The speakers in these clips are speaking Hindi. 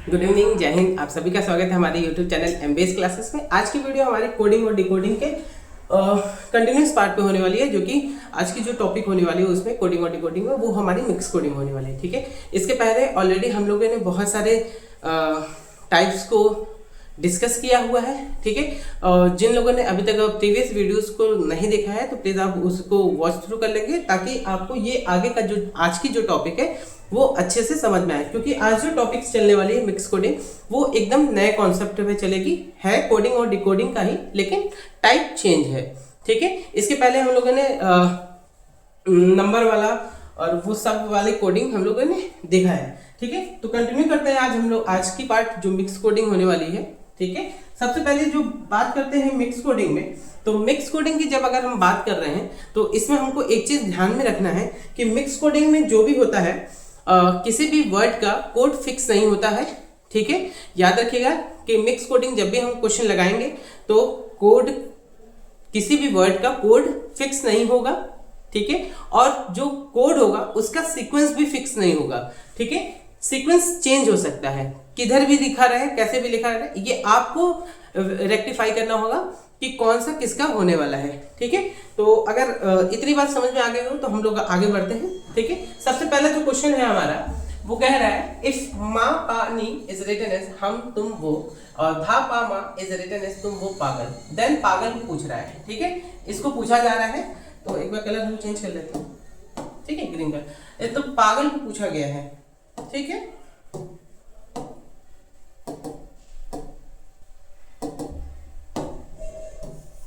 गुड इवनिंग, जय हिंद। आप सभी का स्वागत है हमारे यूट्यूब चैनल एमबीएस क्लासेस में। आज की वीडियो हमारी कोडिंग और डिकोडिंग के कंटिन्यूस पार्ट पे होने वाली है, जो कि आज की जो टॉपिक होने वाली है उसमें कोडिंग और डिकोडिंग में वो हमारी मिक्स कोडिंग होने वाली है। ठीक है, इसके पहले ऑलरेडी हम लोगों ने बहुत सारे टाइप्स को डिस्कस किया हुआ है। ठीक है, और जिन लोगों ने अभी तक प्रीवियस वीडियोस को नहीं देखा है तो प्लीज़ आप उसको वॉच थ्रू कर लेंगे, ताकि आपको ये आगे का जो आज की जो टॉपिक है वो अच्छे से समझ में आए। क्योंकि आज जो टॉपिक्स चलने वाली है मिक्स कोडिंग, वो एकदम नए कॉन्सेप्ट में चलेगी। है कोडिंग और डिकोडिंग का ही, लेकिन टाइप चेंज है। ठीक है, इसके पहले हम लोगों ने नंबर वाला और वो सब वाली कोडिंग हम लोगों ने देखा है। ठीक है, तो कंटिन्यू करते हैं आज हम लोग आज की पार्ट जो मिक्स कोडिंग होने वाली है। ठीक है, सबसे पहले जो बात करते हैं मिक्स कोडिंग में, तो मिक्स कोडिंग की जब अगर हम बात कर रहे हैं तो इसमें हमको एक चीज ध्यान में रखना है कि मिक्स कोडिंग में जो भी होता है किसी भी वर्ड का कोड फिक्स नहीं होता है। ठीक है, याद रखिएगा कि मिक्स कोडिंग जब भी हम क्वेश्चन लगाएंगे तो कोड किसी भी वर्ड का कोड फिक्स नहीं होगा। ठीक है, और जो कोड होगा उसका सीक्वेंस भी फिक्स नहीं होगा। ठीक है, सीक्वेंस चेंज हो सकता है, किधर भी लिखा रहे, कैसे भी लिखा रहे, ये आपको रेक्टिफाई करना होगा कि कौन सा किसका होने वाला है। ठीक है, तो अगर इतनी बात समझ में आ गई हो तो हम लोग आगे बढ़ते हैं। ठीक है, सबसे पहला जो क्वेश्चन है हमारा वो कह रहा है इफ माँ पा नी इज रिटन एज हम तुम वो और धा पा माँ इज रिटन एज तुम वो पागल, देन पागल को पूछ रहा है। ठीक है, इसको पूछा जा रहा है, तो एक बार कलर हम चेंज कर लेते हैं। ठीक है, ग्रीन कलर। तो पागल को पूछा गया है। ठीक है,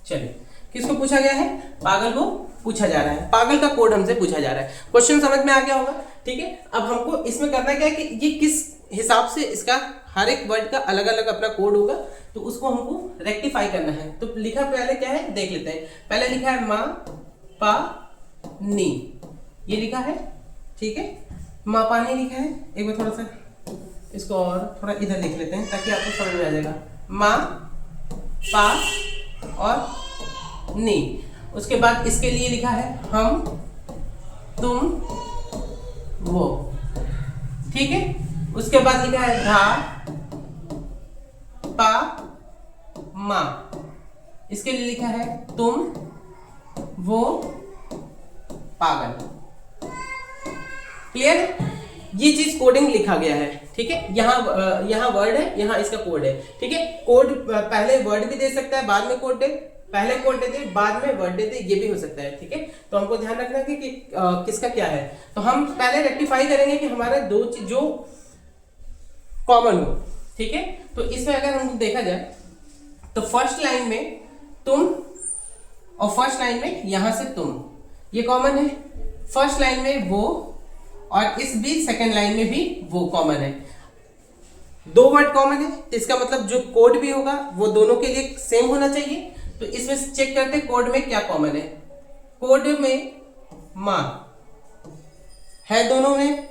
चलिए, किसको पूछा गया है? पागल को पूछा जा रहा है। पागल का कोड हमसे पूछा जा रहा है। क्वेश्चन समझ में आ गया होगा। ठीक है, अब हमको इसमें करना क्या है कि ये किस हिसाब से इसका हर एक वर्ड का अलग अलग अपना कोड होगा, तो उसको हमको रेक्टिफाई करना है। तो लिखा पहले क्या है देख लेते हैं। पहले लिखा है माँ पा नी, ये लिखा है। ठीक है, माँ पानी लिखा है। एक बार थोड़ा सा इसको और थोड़ा इधर लिख लेते हैं ताकि आपको समझ में आ जाएगा। माँ पा और नी, उसके बाद इसके लिए लिखा है हम तुम वो। ठीक है, उसके बाद लिखा है धा पा मा, इसके लिए लिखा है तुम वो पागल। क्लियर? ये चीज कोडिंग लिखा गया है। ठीक है, यहाँ वर्ड है, यहाँ इसका कोड है। ठीक है, कोड पहले वर्ड भी दे सकता है, बाद में कोड दे, पहले कोड दे दे, बाद में वर्ड दे दे, ये भी हो सकता है। ठीक है, तो हमको ध्यान रखना है कि किसका क्या है। तो हम पहले रेक्टिफाई करेंगे कि हमारा दो चीज जो कॉमन हो। ठीक है, तो इसमें अगर हम देखा जाए तो फर्स्ट लाइन में तुम और फर्स्ट लाइन में यहां से तुम, ये कॉमन है। फर्स्ट लाइन में वो और इस भी सेकेंड लाइन में भी वो कॉमन है। दो वर्ड कॉमन है, तो इसका मतलब जो कोड भी होगा वो दोनों के लिए सेम होना चाहिए। तो इसमें चेक करते हैं कोड में क्या कॉमन है। कोड में माँ है दोनों में,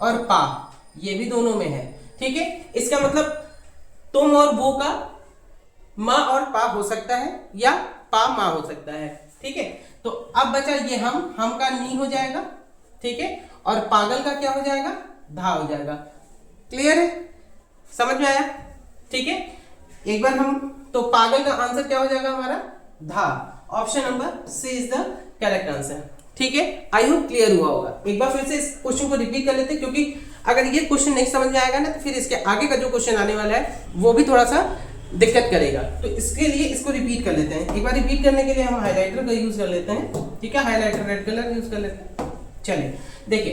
और पा ये भी दोनों में है। ठीक है, इसका मतलब तुम और वो का माँ और पा हो सकता है या पा माँ हो सकता है। ठीक है, तो अब बचा ये हम का नी हो जाएगा। ठीक है, और पागल का क्या हो जाएगा? धा हो जाएगा। क्लियर है? समझ में आया? ठीक है, एक बार हम तो पागल का आंसर क्या हो जाएगा हमारा? धा। Option number C is the correct answer. ठीक है, आई होप क्लियर हुआ होगा। एक बार फिर से इस क्वेश्चन को रिपीट कर लेते हैं, क्योंकि अगर ये क्वेश्चन नहीं समझ में आएगा ना तो फिर इसके आगे का जो क्वेश्चन आने वाला है वो भी थोड़ा सा दिक्कत करेगा। तो इसके लिए इसको रिपीट कर लेते हैं। एक बार रिपीट करने के लिए हम हाईलाइटर का यूज कर लेते हैं। ठीक है, हाईलाइटर रेड कलर यूज कर लेते हैं। चलिए देखिए,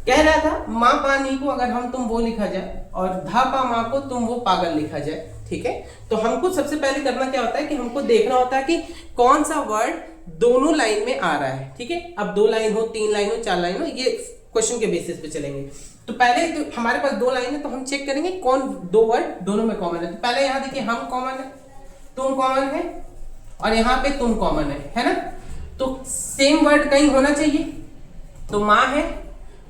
कह रहा था माँ पानी को अगर हम तुम वो लिखा जाए और धा पा माँ को तुम वो पागल लिखा जाए। ठीक है, तो हमको सबसे पहले करना क्या होता है कि हमको देखना होता है कि कौन सा वर्ड दोनों लाइन में आ रहा है। ठीक है, अब 2 लाइन हो, 3 लाइन हो, 4 लाइन हो, ये क्वेश्चन के बेसिस पे चलेंगे। तो पहले तो हमारे पास 2 लाइन है, तो हम चेक करेंगे कौन दो वर्ड दोनों में कॉमन है। तो पहले यहाँ देखिए हम कॉमन है, तुम कॉमन है, और यहाँ पे तुम कॉमन है ना। तो सेम वर्ड कहीं होना चाहिए, तो माँ है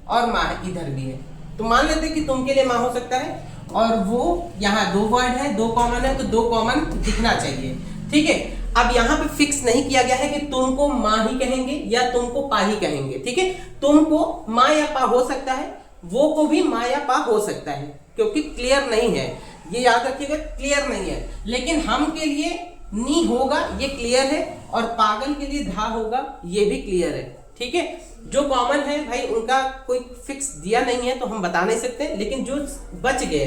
और माँ इधर भी है। तो मान लेते हैं कि तुम के लिए माँ हो सकता है, और वो यहाँ 2 वर्ड है, 2 कॉमन है, तो 2 कॉमन दिखना चाहिए। ठीक है, अब यहाँ पे फिक्स नहीं किया गया है कि तुमको माँ ही कहेंगे या तुमको पा ही कहेंगे। ठीक है, तुमको माँ या पा हो सकता है, वो को भी मा या पा हो सकता है, क्योंकि क्लियर नहीं है, ये याद रखिएगा, क्लियर नहीं है। लेकिन हम के लिए नी होगा, ये क्लियर है, और पागल के लिए धा होगा, ये भी क्लियर है। ठीक है, जो कॉमन है भाई उनका कोई फिक्स दिया नहीं है तो हम बता नहीं सकते, लेकिन जो बच गए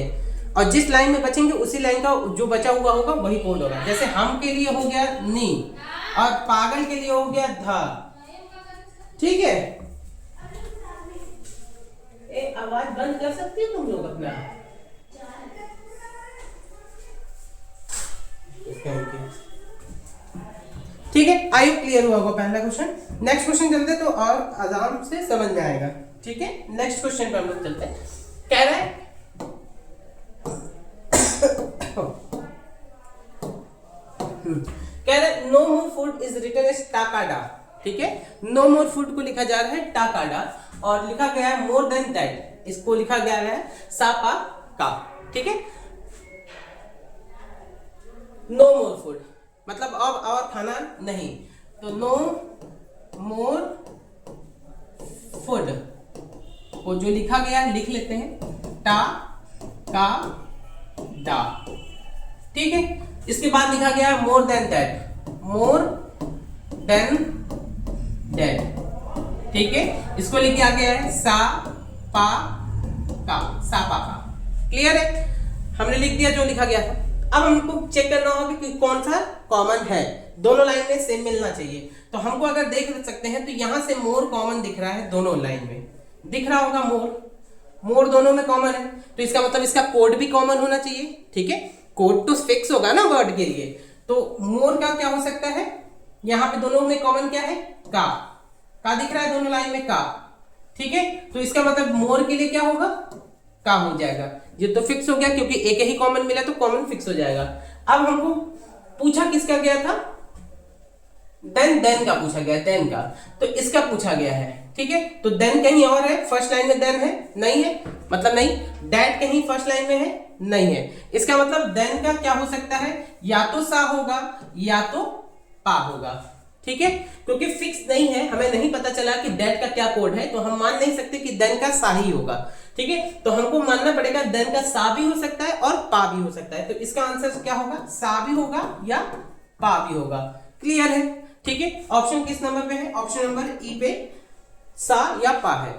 और जिस लाइन में बचेंगे उसी लाइन का जो बचा हुआ होगा वही कोड होगा। जैसे हम के लिए हो गया नी और पागल के लिए हो गया धा। ठीक है, आवाज बंद कर सकती हो तुम लोग अपना? ठीक है, आई होप क्लियर हुआ होगा पहला क्वेश्चन। नेक्स्ट क्वेश्चन चलते तो और आराम से समझ में आएगा। ठीक है, नेक्स्ट क्वेश्चन पे हम लोग चलते हैं। कह रहा है no more food is written as टाकाडा। ठीक है, नो मोर फूड को लिखा जा रहा है टाकाडा और लिखा गया है मोर देन दैट, इसको लिखा गया है सापा का। ठीक है, नो मोर फूड मतलब अब और खाना नहीं, तो नो मोर फूड को जो लिखा गया है लिख लेते हैं टा का डा। ठीक है, इसके बाद लिखा गया है more than that, more than that. ठीक है, इसको लिखा गया है सा पा का, सा पा का। क्लियर है, हमने लिख दिया जो लिखा गया था। अब हमको चेक करना होगा कि कौन सा कॉमन है, दोनों लाइन में सेम मिलना चाहिए। तो हमको अगर देख सकते हैं तो यहां से मोर कॉमन दिख रहा है, दोनों लाइन में दिख रहा होगा मोर, मोर दोनों में कॉमन है, तो इसका मतलब इसका कोड भी कॉमन होना चाहिए। ठीक है, कोड तो फिक्स होगा ना वर्ड के लिए, तो मोर का क्या हो सकता है, यहाँ पे दोनों में कॉमन क्या है, का दिख रहा है दोनों लाइन में का। ठीक है, तो इसका मतलब मोर के लिए क्या होगा, का हो जाएगा। ये तो फिक्स हो गया क्योंकि एक ही कॉमन मिला तो कॉमन फिक्स हो जाएगा। अब हमको पूछा किसका गया था, देन का पूछा गया, देन का, तो इसका पूछा गया है। ठीक है, तो देन कहीं और है, फर्स्ट लाइन में देन है नहीं है, मतलब नहीं। दैट कहीं फर्स्ट लाइन में है नहीं है, इसका मतलब देन का क्या हो सकता है, या तो सा होगा या तो पा होगा। ठीक है, क्योंकि फिक्स नहीं है, हमें नहीं पता चला कि दैट का क्या कोड है, तो हम मान नहीं सकते कि देन का सा ही होगा। ठीक है, तो हमको मानना पड़ेगा देन का सा भी हो सकता है और पा भी हो सकता है, तो इसका आंसर क्या होगा, सा भी होगा या पा भी होगा। क्लियर है? ठीक है, ऑप्शन किस नंबर पे है, ऑप्शन नंबर ई पे सा या पा है।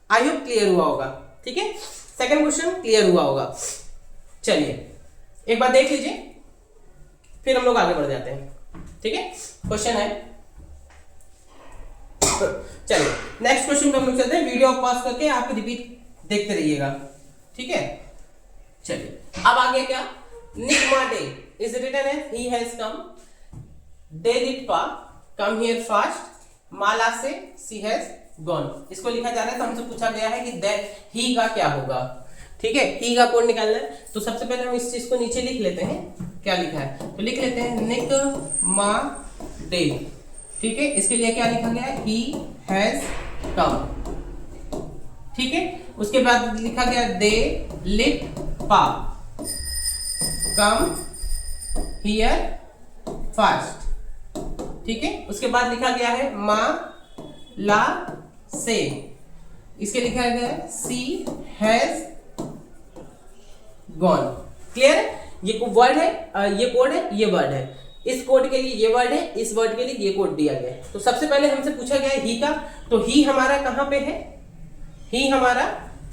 आई होप क्लियर हुआ होगा। ठीक है, सेकंड क्वेश्चन क्लियर हुआ होगा। चलिए एक बार देख लीजिए, फिर हम लोग आगे बढ़ जाते हैं। ठीक है, क्वेश्चन है, चलिए नेक्स्ट क्वेश्चन पे हम लोग चलते हैं। वीडियो पॉज करके आप रिपीट देखते रहिएगा। ठीक है, चलिए अब आगे क्या, nick day is written as he has come, they did पा कम हियर फास्ट, माला से सी हैज गॉन। इसको लिखा जा रहा है, तो हमसे पूछा गया है कि दैट ही का क्या होगा। ठीक है, ही का कोड निकालना है, तो सबसे पहले हम इस चीज को नीचे लिख लेते हैं, क्या लिखा है, तो लिख लेते हैं निक मा डे। ठीक है, इसके लिए क्या लिखा गया है, ही हैज कम। ठीक है, उसके बाद लिखा गया दे लिट पा कम हियर फास्ट। ठीक है, उसके बाद लिखा गया है मा ला से, इसके लिखा गया है सी हैज गॉन। क्लियर है, ये वर्ड है, ये कोड है, ये वर्ड है, इस कोड के लिए ये वर्ड है, इस वर्ड के लिए ये कोड दिया गया है। तो सबसे पहले हमसे पूछा गया है ही का, तो ही हमारा कहां पे है, ही हमारा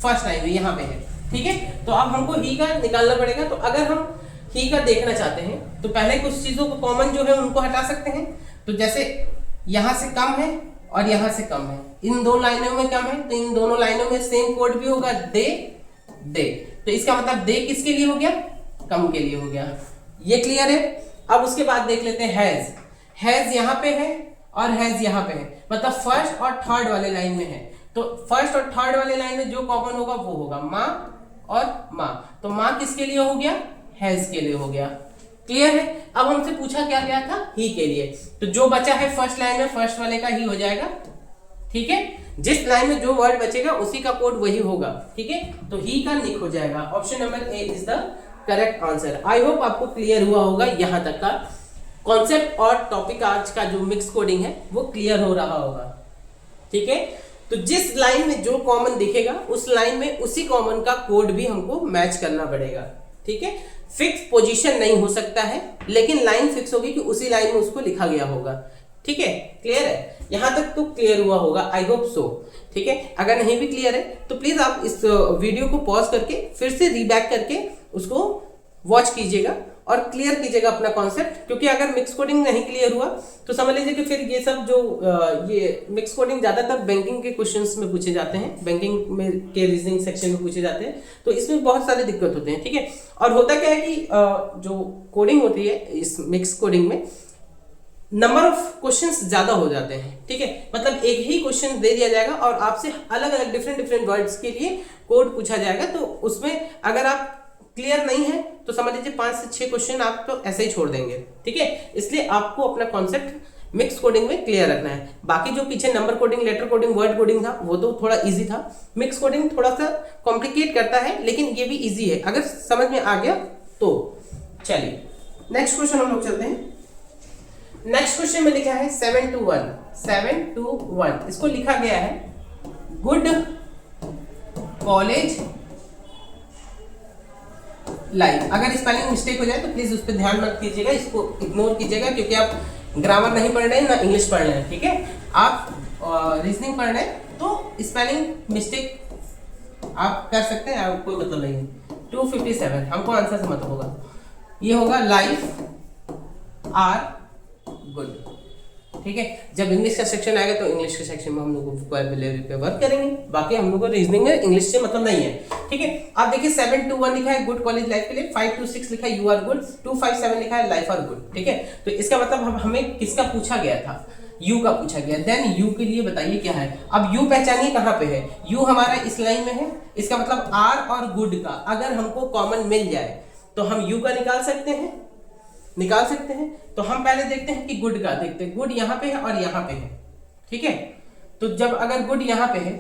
फर्स्ट लाइन में यहां पे है। ठीक है, तो अब हमको ही का निकालना पड़ेगा। तो अगर हम ही का देखना चाहते हैं तो पहले कुछ चीजों को कॉमन जो है उनको हटा सकते हैं। तो जैसे यहां से कम है और यहां से कम है, इन दो लाइनों में कम है, तो इन दोनों लाइनों में सेम कोड भी होगा, दे दे। तो इसका मतलब दे किसके लिए हो गया, कम के लिए हो गया। ये क्लियर है। अब उसके बाद देख लेते हैं हैज, हैज यहाँ पे है और हैज यहाँ पे है, मतलब फर्स्ट और थर्ड वाले लाइन में है। तो फर्स्ट और थर्ड वाले लाइन में जो कॉमन होगा वो होगा माँ और माँ। तो माँ किसके लिए हो गया, हैज के लिए हो गया। क्लियर है। अब हमसे पूछा क्या गया था, ही के लिए, तो जो बचा है फर्स्ट लाइन में फर्स्ट वाले का ही हो जाएगा। ठीक है, जिस लाइन में जो वर्ड बचेगा उसी का कोड वही होगा। ठीक है, तो ही का निक हो जाएगा। Option number A is the correct answer. I hope आपको क्लियर हुआ होगा, यहां तक का कॉन्सेप्ट और टॉपिक आज का जो मिक्स कोडिंग है वो क्लियर हो रहा होगा। ठीक है, तो जिस लाइन में जो कॉमन दिखेगा उस लाइन में उसी कॉमन का कोड भी हमको मैच करना पड़ेगा, ठीक है। फिक्स पोजीशन नहीं हो सकता है, लेकिन लाइन फिक्स होगी कि उसी लाइन में उसको लिखा गया होगा, ठीक है। क्लियर है? यहां तक तो क्लियर हुआ होगा, आई होप सो, ठीक है। अगर नहीं भी क्लियर है तो प्लीज आप इस वीडियो को पॉज करके फिर से रीबैक करके उसको वॉच कीजिएगा और क्लियर कीजिएगा अपना कॉन्सेप्ट, क्योंकि अगर मिक्स कोडिंग नहीं क्लियर हुआ तो समझ लीजिए कि फिर ये सब जो ये मिक्स कोडिंग ज्यादातर बैंकिंग के क्वेश्चंस में पूछे जाते हैं, बैंकिंग में के रीजनिंग सेक्शन में पूछे जाते हैं, तो इसमें बहुत सारे दिक्कत होते हैं, ठीक है। और होता क्या है कि जो कोडिंग होती है इस मिक्स कोडिंग में नंबर ऑफ क्वेश्चंस ज्यादा हो जाते हैं, ठीक है। मतलब एक ही क्वेश्चन दे दिया जाएगा और आपसे अलग अलग डिफरेंट वर्ड्स के लिए कोड पूछा जाएगा, तो उसमें अगर आप क्लियर नहीं है तो समझ लीजिए 5 से 6 क्वेश्चन आप तो ऐसे ही छोड़ देंगे, ठीक है। इसलिए आपको अपना कॉन्सेप्ट मिक्स कोडिंग में क्लियर रखना है। बाकी जो पीछे number coding, letter coding, word coding था वो तो थोड़ा इजी था, मिक्स कोडिंग थोड़ा सा कॉम्प्लिकेट करता है, लेकिन ये भी इजी है अगर समझ में आ गया तो। चलिए नेक्स्ट क्वेश्चन हम लोग चलते हैं। नेक्स्ट क्वेश्चन में लिखा है 7 to 1, इसको लिखा गया है गुड कॉलेज लाइफ। अगर स्पेलिंग मिस्टेक हो जाए तो प्लीज उस पर ध्यान मत कीजिएगा, इसको इग्नोर कीजिएगा, क्योंकि आप ग्रामर नहीं पढ़ रहे हैं ना इंग्लिश पढ़ रहे हैं, ठीक है। आप रीजनिंग पढ़ रहे हैं तो स्पेलिंग मिस्टेक आप कर सकते हैं, कोई मतलब नहीं है। 257 हमको आंसर से मतलब होगा, ये होगा लाइफ आर गुड, ठीक है। जब इंग्लिश का सेक्शन आएगा तो इंग्लिश के सेक्शन में हम लोग वोकैबुलरी पे वर्क करेंगे, बाकी हम लोग को रीजनिंग में इंग्लिश से मतलब नहीं है, ठीक है। आप देखिए 7 to 1 लिखा है गुड कॉलेज लाइफ के लिए, 5 to 6 लिखा है यू आर गुड, 257 लिखा है लाइफ आर गुड, ठीक है। तो इसका मतलब हमें किसका पूछा गया था, यू का पूछा गया। देन यू के लिए बताइए क्या है। अब यू पहचानिए कहाँ पे है, यू हमारा इस लाइन में है, इसका मतलब आर और गुड का अगर हमको कॉमन मिल जाए तो हम यू का निकाल सकते हैं। तो हम पहले देखते हैं कि गुड का देखते हैं, गुड यहाँ पे है और यहाँ पे है, ठीक है। तो जब अगर गुड यहाँ पे है,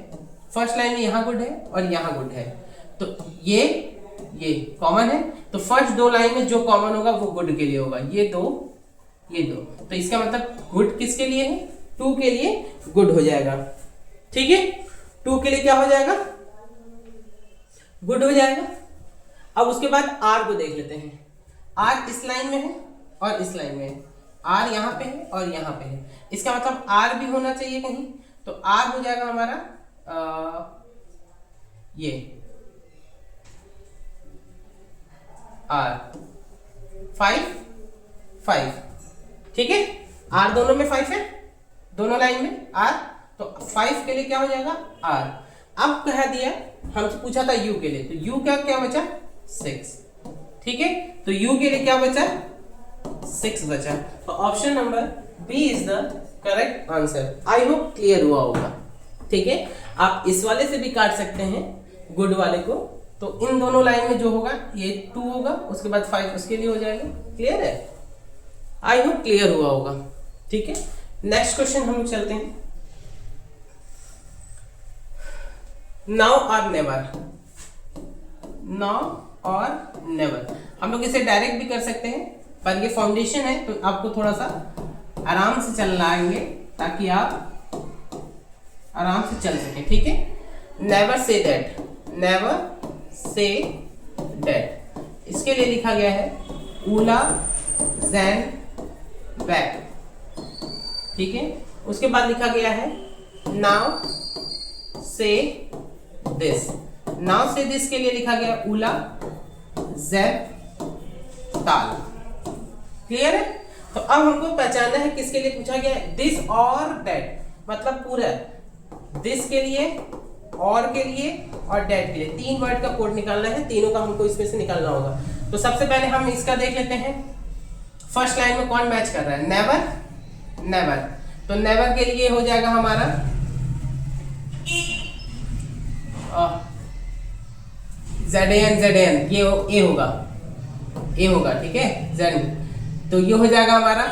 फर्स्ट लाइन में यहाँ गुड है और यहाँ गुड है, तो ये कॉमन है, तो फर्स्ट 2 लाइन में जो कॉमन होगा वो गुड के लिए होगा, ये दो, तो इसका मतलब गुड किसके लिए है, 2 के लिए गुड हो जाएगा, ठीक है। 2 के लिए क्या हो जाएगा, गुड हो जाएगा। अब उसके बाद आर को देख लेते हैं, आर इस लाइन में है और इस लाइन में है, आर यहाँ पे है और यहाँ पे है, इसका मतलब आर भी होना चाहिए कहीं, तो आर हो जाएगा हमारा ये आर 5, ठीक है। आर दोनों में 5 है, दोनों लाइन में आर, तो 5 के लिए क्या हो जाएगा आर। अब कह दिया हमसे पूछा था यू के लिए, तो यू क्या बचा 6, ठीक है। तो यू के लिए क्या बचा 6 बचा, तो option number B is the correct answer. I hope clear हुआ होगा, ठीक है। आप इस वाले से भी काट सकते हैं गुड वाले को, तो इन दोनों लाइन में जो होगा ये 2 होगा, उसके बाद 5 उसके लिए हो जाएगा। क्लियर है? आई होप क्लियर हुआ होगा, ठीक है। नेक्स्ट क्वेश्चन हम लोग चलते हैं। नाउ और नेवर, नाउ और नेवर हम लोग इसे डायरेक्ट भी कर सकते हैं, पर ये फाउंडेशन है तो आपको थोड़ा सा आराम से चलना आएंगे ताकि आप आराम से चल सके, ठीक है। Never say that, never say that, इसके लिए लिखा गया है उला जैन बैक, ठीक है। उसके बाद लिखा गया है नाउ से दिस, नाउ से दिस के लिए लिखा गया उला जैब ताल। क्लियर है? तो अब हमको पहचानना है किसके लिए पूछा गया है, दिस और दैट, मतलब पूरा दिस के लिए, और के लिए और डेट के लिए 3 वर्ड का कोड निकालना है, तीनों का हमको इसमें से निकालना होगा। तो सबसे पहले हम इसका देख लेते हैं, फर्स्ट लाइन में कौन मैच कर रहा है, नेवर, नेवर, तो नेवर के लिए हो जाएगा हमारा ZAN, ये ए होगा, ठीक है, जेन, तो ये हो जाएगा हमारा,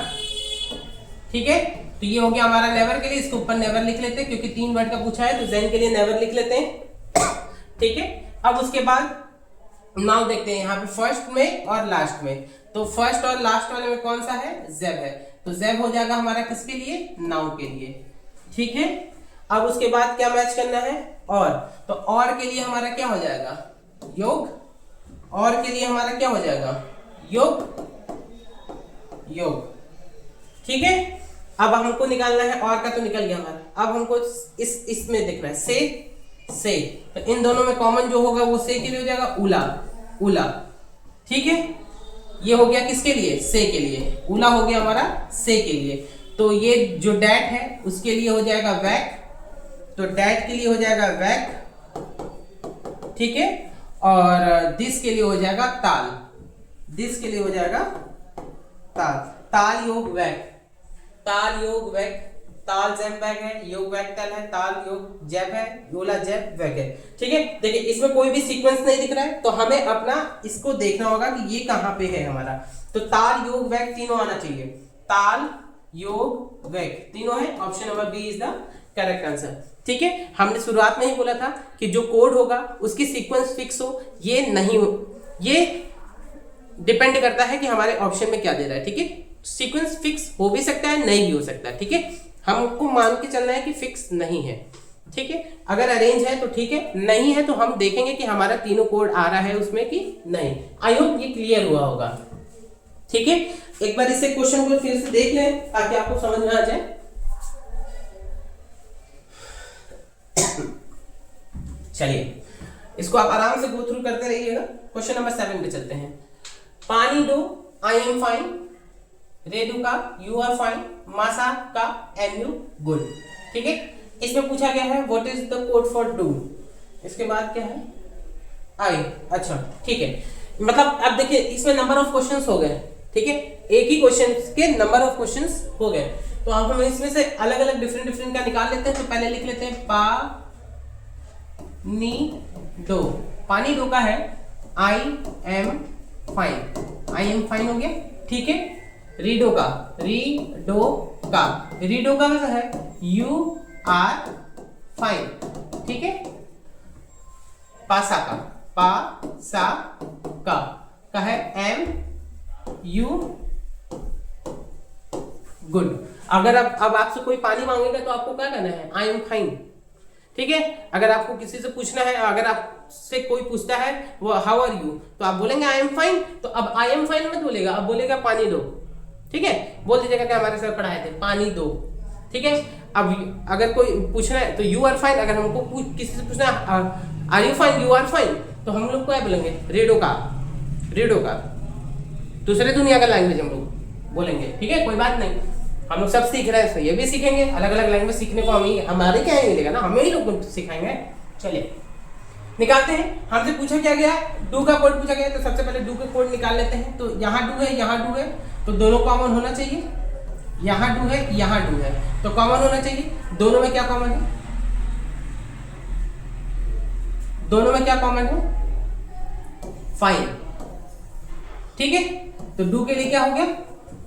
ठीक है। तो ये हो गया हमारा नेवर के लिए, इसके ऊपर नेवर लिख लेते हैं क्योंकि 3 वर्ड का पूछा है, तो जेन के लिए नेवर लिख लेते हैं, ठीक है। अब उसके बाद नाउ देखते हैं यहाँ पे फर्स्ट में और लास्ट में, तो फर्स्ट और लास्ट वाले में कौन सा है, जेब है, तो जेब हो जाएगा हमारा किसके लिए, नाउ के लिए, ठीक है। अब उसके बाद क्या मैच करना है, और, तो और के लिए हमारा क्या हो जाएगा, योग, और के लिए हमारा क्या हो जाएगा, योग, योग। ठीक है, अब हमको निकालना है, और का तो निकल गया हमारा, अब हमको इसमें देखना है से, तो इन दोनों में कॉमन जो होगा वो से के लिए हो जाएगा उला, उला। ठीक है, ये हो गया किसके लिए, से के लिए, उला हो गया हमारा से के लिए। तो ये जो डैट है उसके लिए हो जाएगा वैक, तो डैट के लिए हो जाएगा वैक। ठीक है, और दिस के लिए हो जाएगा ताल, दिस के लिए हो जाएगा ताल, ताल योग वैक, ताल योग वैक, ताल जैब वैक है, योग वैक ताल है, ताल योग जैब है, योला जैब वैक है। ठीक है, देखिए इसमें कोई भी सीक्वेंस नहीं दिख रहा है, तो हमें अपना इसको देखना होगा कि ये कहां पे है हमारा। तो ताल योग वैक तीनों आना चाहिए, ताल योग वैक तीनों है, option number B is the correct answer. ठीक है, हमने शुरुआत में ही बोला था कि जो कोड होगा उसकी सीक्वेंस फिक्स हो, ये नहीं हो, ये डिपेंड करता है कि हमारे ऑप्शन में क्या दे रहा है। ठीक है, सीक्वेंस फिक्स हो भी सकता है, नहीं भी हो सकता है। ठीक है, हमको मान के चलना है कि फिक्स नहीं है। ठीक है, अगर अरेंज है तो ठीक है, नहीं है तो हम देखेंगे कि हमारा तीनों कोड आ रहा है उसमें कि नहीं। आई होप ये क्लियर हुआ होगा। ठीक है, एक बार इसे क्वेश्चन को फिर से देख लें ताकि आपको समझ में आ जाए। चलिए इसको आप आराम से गो थ्रू करते रहिएगा। क्वेश्चन नंबर 7 पे चलते हैं। पानी दो, आई एम फाइन, रेडू का यू आर फाइन, मासा का एम यू गुड। ठीक है, इसमें पूछा गया है what is the code for do, इसके बाद क्या है आई। अच्छा ठीक है, मतलब अब देखिए इसमें नंबर ऑफ क्वेश्चंस हो गए। ठीक है, एक ही क्वेश्चन के नंबर ऑफ क्वेश्चंस हो गए, तो अब हम इसमें से अलग अलग डिफरेंट का निकाल लेते हैं। तो पहले लिख लेते हैं पा नी दो, पानी दो का है I am fine, I am fine हो गया। ठीक है, रीडो का, रीडो का, रीडो का है यू आर फाइन। ठीक है, पासा का, पासा का है एम यू गुड। अगर अब आपसे कोई पानी मांगेगा तो आपको क्या करना है, आई एम फाइन। ठीक है, अगर आपको किसी से पूछना है, अगर आपसे कोई पूछता है वो हाउ आर यू, तो आप बोलेंगे आई एम फाइन। तो अब आई एम फाइन मत बोलेगा, अब बोलेगा पानी दो। ठीक है, बोल दीजिएगा कि हमारे सर पढ़ाए थे पानी दो। ठीक है, अब अगर कोई पूछना है तो यू आर फाइन, अगर हमको किसी से पूछना है are you fine, you are fine, तो हम लोग क्या बोलेंगे, रेडो का, रेडो का, दूसरे दुनिया का लैंग्वेज हम लोग बोलेंगे। ठीक है, कोई बात नहीं, हम लोग सब सीख रहे हैं, ये भी सीखेंगे। अलग अलग लैंग्वेज सीखने को हमारे क्या मिलेगा ना, हमें ही लोग सिखाएंगे। चलिए निकालते हैं। हमसे पूछा क्या गया, डू का कोड पूछा गया, तो सबसे पहले डू का कोड निकाल लेते हैं। तो यहाँ डू है, यहाँ डू है, तो दोनों कॉमन होना चाहिए। यहाँ डू है, यहाँ डू है, तो कॉमन होना चाहिए। दोनों में क्या कॉमन है, दोनों में क्या कॉमन है, फाइन। ठीक है, तो डू के लिए क्या हो गया,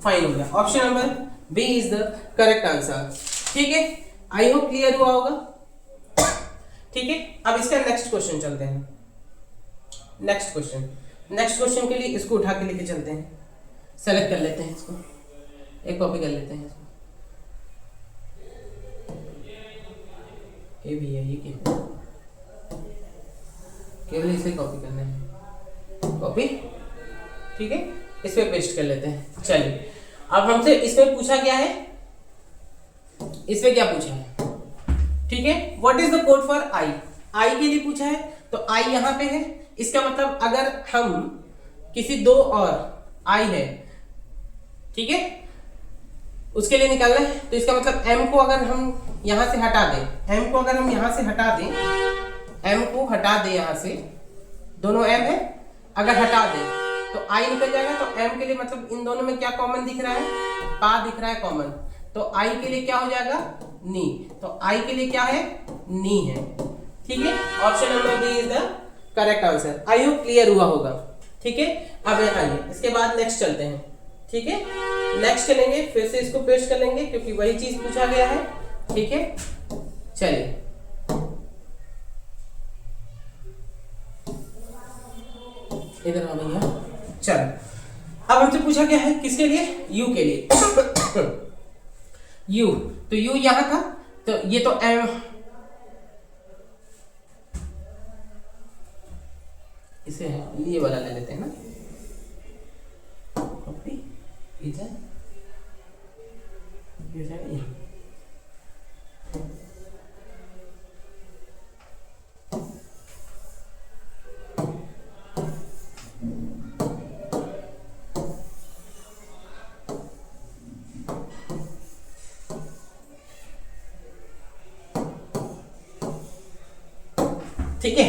फाइन हो गया। Option number B is the correct answer. ठीक है, आई होप क्लियर हुआ होगा। ठीक है, अब इसका नेक्स्ट क्वेश्चन चलते हैं। नेक्स्ट क्वेश्चन के लिए इसको उठा के लेके चलते हैं, सेलेक्ट कर लेते हैं, इसको एक कॉपी कर लेते हैं। इसको ये भी है, ये क्या, केवल इसे कॉपी करना है, कॉपी। ठीक है, इस पे पेस्ट कर लेते हैं। चलिए अब हमसे इसमें पूछा क्या है, इसमें क्या पूछा है, ठीक है, what is the code for I, I के लिए पूछा है। तो आई यहां पे है, इसका मतलब अगर हम किसी दो और आई है, ठीक है, उसके लिए निकालना है, तो इसका मतलब m को अगर हम यहां से हटा दें, m को अगर हम यहां से हटा दें, m को हटा दें यहां से, दोनों m है, अगर हटा दें तो i निकल जाएगा। तो m के लिए मतलब इन दोनों में क्या कॉमन दिख रहा है, पा दिख रहा है कॉमन, तो i के लिए क्या हो जाएगा, नी, तो i के लिए क्या है, नी है। ठीक है, option number B is the correct answer. I hope clear हुआ होगा। ठीक है, अब आइए इसके बाद नेक्स्ट चलते हैं। ठीक है, नेक्स्ट चलेंगे, फिर से इसको पेस्ट कर लेंगे क्योंकि वही चीज पूछा गया है। ठीक है, चलिए इधर आ भैया। चलो अब हमसे पूछा गया है किसके लिए, u के लिए। u, तो u यहां था, तो ये तो m इसे ये वाला ले लेते हैं ना, कॉपी इधर ये जाएगा यहाँ। ठीक है,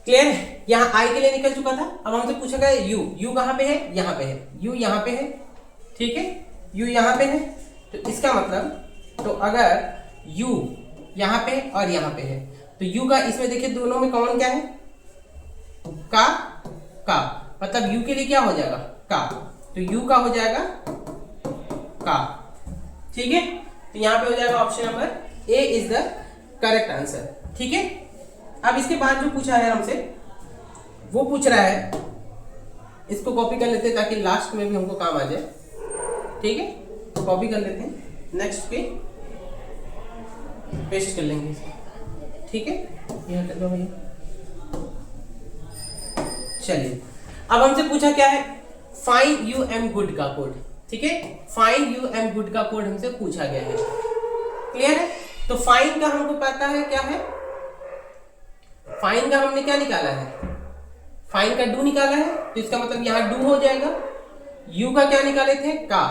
क्लियर है। यहाँ आई के लिए निकल चुका था। अब हमसे पूछा गया यू कहाँ पे है, यहाँ पे है, यू यहाँ पे है, ठीक है, यू यहाँ पे है। तो इसका मतलब, तो अगर यू यहाँ पे और यहाँ पे है तो यू का इसमें देखिए दोनों में कॉमन क्या है, का, मतलब यू के लिए क्या हो जाएगा, का, तो यू का हो जाएगा का, ठीक है। तो यहाँ पे हो जाएगा option number A is the correct answer, ठीक है। अब इसके बाद जो पूछा है हमसे, वो पूछ रहा है, इसको कॉपी कर लेते हैं ताकि लास्ट में भी हमको काम आ जाए, ठीक है। कॉपी कर लेते हैं, नेक्स्ट पे पेस्ट कर लेंगे इसे, ठीक है। यहाँ कर दो भैया। चलिए, अब हमसे पूछा क्या है, फाइंड यू एम गुड का कोड, ठीक है। फाइंड यू एम गुड का कोड हमसे पूछा गया है, क्लियर है। तो फाइंड का हमको पता है क्या है, फाइन का हमने क्या निकाला है, फाइन का डू निकाला है, तो इसका मतलब यहाँ डू हो जाएगा। यू का क्या निकाले थे, का,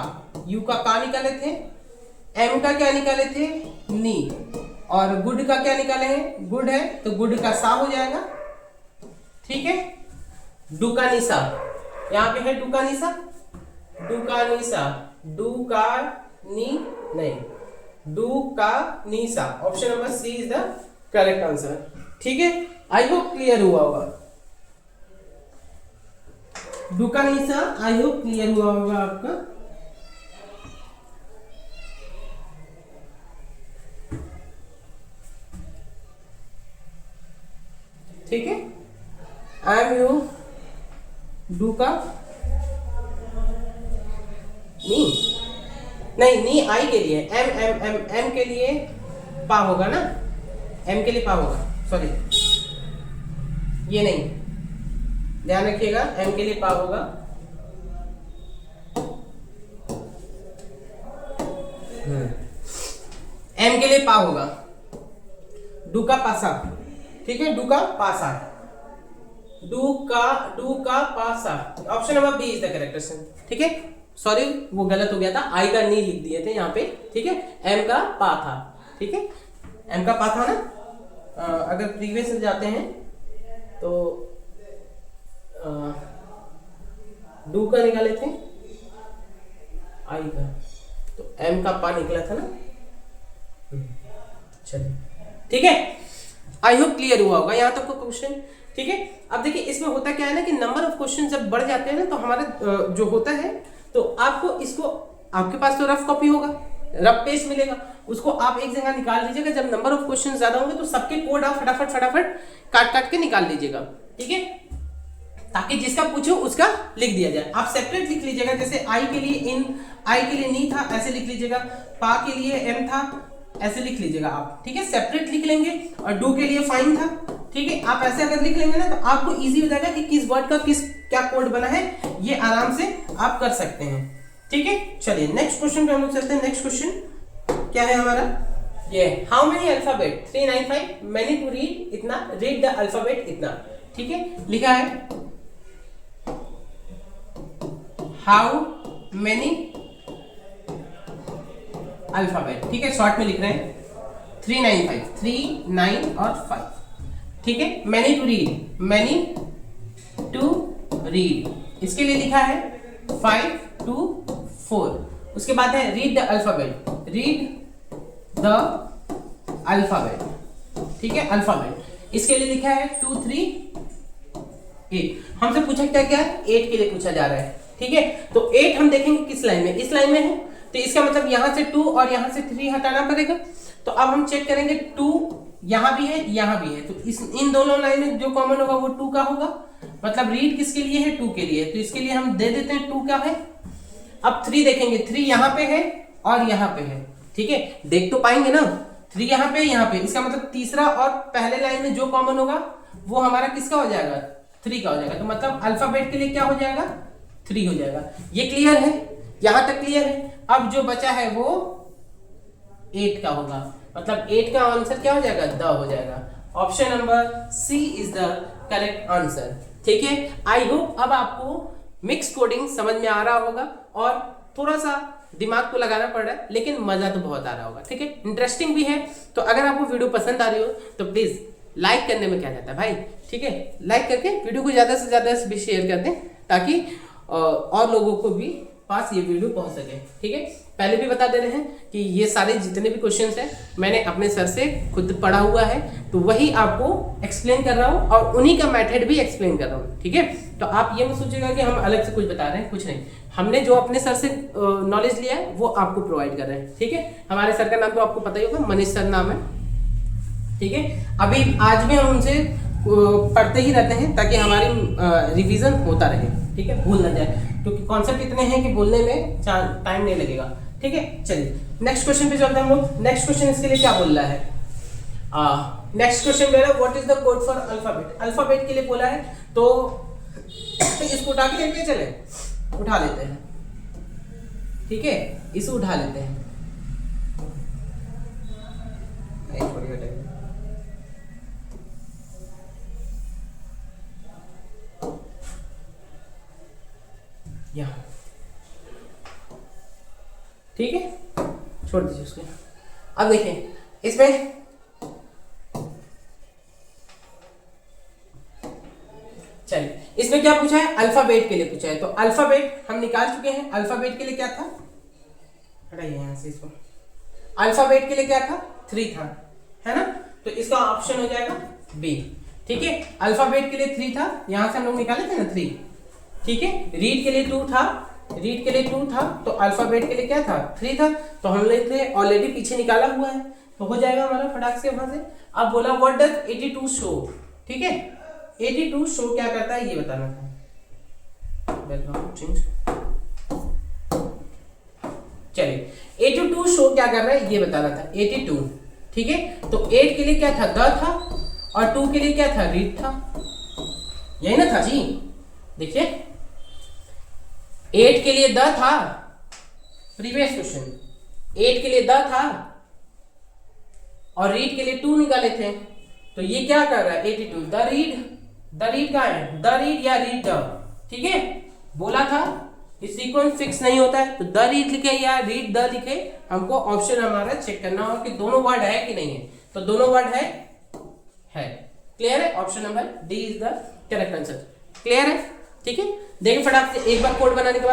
यू का निकाले थे। एम का क्या निकाले थे, नी, और गुड का क्या निकाले हैं, गुड है तो गुड का सा हो जाएगा, ठीक है। डू का निशा, यहाँ पे है डू का निशा, डू का निशा, डू का नी नहीं, डू का निशा, option number C is the correct answer, ठीक है। आई होप क्लियर हुआ होगा, डू का निशा, आई होप क्लियर हुआ होगा आपका। ठीक है, आई एम यू, डू का नी, नहीं नी आई के लिए, एम एम एम एम के लिए पा होगा ना, एम के लिए पा होगा, सॉरी ये नहीं, ध्यान रखिएगा, एम के लिए पा होगा, एम के लिए पा होगा, डू का पासा, ठीक है, डू का पासा, डू का पासा, option number B is the correct answer, ठीक है। सॉरी वो गलत हो गया था, आई का नी लिख दिए थे यहाँ पे, ठीक है, एम का पा था, ठीक है, एम का पा था ना। अगर प्रीवियस से जाते हैं तो डू का निकाले थे, आई का, तो एम का पा निकला था ना, चलिए ठीक है, आई होप क्लियर हुआ होगा यहाँ तक को क्वेश्चन, ठीक है। अब देखिए इसमें होता क्या है ना कि नंबर ऑफ क्वेश्चन जब बढ़ जाते हैं ना तो हमारा जो होता है, तो आपको इसको, आपके पास तो रफ कॉपी होगा, रफ पेज मिलेगा, उसको आप एक जगह निकाल लीजिएगा। जब नंबर ऑफ क्वेश्चन ज्यादा होंगे तो सबके कोड आप फटाफट काट के निकाल लीजिएगा, ठीक है, ताकि जिसका पूछो उसका लिख दिया जाए। आप सेपरेट लिख लीजिएगा, जैसे आई के लिए इन, आई के लिए नी था ऐसे लिख लीजिएगा, पा के लिए एम था ऐसे लिख लीजिएगा आप, ठीक है, सेपरेट लिख लेंगे। और डू के लिए फाइन था, ठीक है, आप ऐसे अगर लिख लेंगे ना तो आपको इजी हो जाएगा कि किस वर्ड का क्या कोड बना है, ये आराम से आप कर सकते हैं, ठीक है। चलिए नेक्स्ट क्वेश्चन पे हम लोग चलते हैं। नेक्स्ट क्वेश्चन क्या है हमारा, ये how many alphabet 395 many to read इतना, रीड द अल्फाबेट इतना, ठीक है, लिखा है हाउ मेनी अल्फाबेट, ठीक है, शॉर्ट में लिख रहे हैं 395, 3, 9 और 5, ठीक है। Many to read, many to read, इसके लिए लिखा है 5 to 4। उसके बाद है read the alphabet, read the alphabet, ठीक है, अल्फाबेट, इसके लिए लिखा है 2, 3, 8। हमसे पूछा क्या 8 के लिए पूछा जा रहा है, ठीक है। तो 8 हम देखेंगे किस लाइन में, इस लाइन में है, तो इसका मतलब यहां से 2 और यहां से 3 हटाना पड़ेगा। तो अब हम चेक करेंगे 2 यहां भी है, यहां भी है, तो इन दोनों लाइन में जो कॉमन होगा वो 2 का होगा, मतलब रीड किसके लिए है, 2 के लिए, तो इसके लिए हम दे देते हैं 2 का है। अब 3 देखेंगे, 3 यहां पे है और यहां पे है, ठीक है, देख तो पाएंगे ना, 3 यहां पे, इसका मतलब तीसरा और पहले लाइन में जो कॉमन होगा वो हमारा किसका हो जाएगा, 3 का हो जाएगा। तो मतलब अल्फाबेट के लिए क्या हो जाएगा, 3 हो जाएगा। ये क्लियर है, यहां तक क्लियर है। अब जो बचा है वो 8 का होगा, मतलब 8 का आंसर क्या हो जाएगा, द हो जाएगा। Option number C is the correct answer. ठीक है, आई होप अब आपको मिक्स कोडिंग समझ में आ रहा होगा और थोड़ा सा दिमाग को लगाना पड़ रहा है, लेकिन मजा तो बहुत आ रहा होगा। ठीक है, इंटरेस्टिंग भी है। तो अगर आपको वीडियो पसंद आ रही हो तो प्लीज लाइक करने में क्या जाता है भाई। ठीक है, लाइक करके वीडियो को ज्यादा से ज्यादा भी शेयर कर दें ताकि और लोगों को भी पास ये वीडियो पहुंच सके। ठीक है, पहले भी बता दे रहे हैं कि ये सारे जितने भी क्वेश्चंस हैं मैंने अपने सर से खुद पढ़ा हुआ है, तो वही आपको एक्सप्लेन कर रहा हूँ और उन्हीं का मेथड भी एक्सप्लेन कर रहा हूँ। ठीक है, तो आप ये मत सोचिएगा कि हम अलग से कुछ बता रहे हैं, कुछ नहीं। हमने जो अपने सर से नॉलेज लिया है वो आपको प्रोवाइड कर रहे हैं। ठीक है, हमारे सर का नाम तो आपको पता ही होगा, मनीष सर नाम है। ठीक है, अभी आज भी हम उनसे पढ़ते ही रहते हैं ताकि हमारी रिवीजन होता रहे। ठीक है, भूल ना जाए, क्योंकि कॉन्सेप्ट इतने हैं कि भूलने में टाइम नहीं लगेगा। ठीक है, चलिए नेक्स्ट क्वेश्चन पे चलते हैं हम लोग। नेक्स्ट क्वेश्चन इसके लिए क्या बोल रहा है, नेक्स्ट क्वेश्चन मेरा what is the code for alphabet. Alphabet के लिए बोला है, तो इसको उठा के लेके चले, उठा लेते हैं। ठीक है, इसे उठा लेते हैं। यहाँ ठीक है, छोड़ दीजिए उसको। अब देखिए इसमें चलिए इसमें क्या पूछा है, अल्फाबेट के लिए पूछा है। तो अल्फाबेट हम निकाल चुके हैं। अल्फाबेट के लिए क्या था, हटाइए यहां से इसको। अल्फाबेट के लिए क्या था, 3 था, है ना। तो इसका ऑप्शन हो जाएगा बी। ठीक है, अल्फाबेट के लिए 3 था, यहां से हम लोग निकाले थे ना 3। ठीक है, रीड के लिए 2 था, रीड के लिए 2 था, तो अल्फाबेट के लिए क्या था, 3 था। तो हम लोग ऑलरेडी पीछे निकाला हुआ है, तो हो जाएगा हमारा फटाक से वहां से। अब बोला व्हाट डज 82 शो। ठीक है, 82 शो क्या करता है ये बताना था। बैकग्राउंड चेंज, चलिए 82 शो क्या कर रहा है ये बताना था, 82। ठीक है, तो 8 के लिए क्या था, द था, और 2 के लिए क्या था, रीड था। यही ना था जी, देखिए 8 के लिए द था, प्रीवियस क्वेश्चन 8 के लिए द था और रीड के लिए 2 निकाले थे। तो ये क्या कर रहा है, 82 द रीड। द रीड कहाँ है, द रीड या रीड द। ठीक है, बोला था इस सीक्वेंस फिक्स नहीं होता है, तो द रीड लिखे या रीड द लिखे, हमको ऑप्शन हमारा चेक करना होगा कि दोनों वर्ड है कि नहीं है। तो दोनों वर्ड है। क्लियर है, option number D is the correct answer. Clear है, ठीक है। देखिए फटाफट से एक बार कोड बनाने के बाद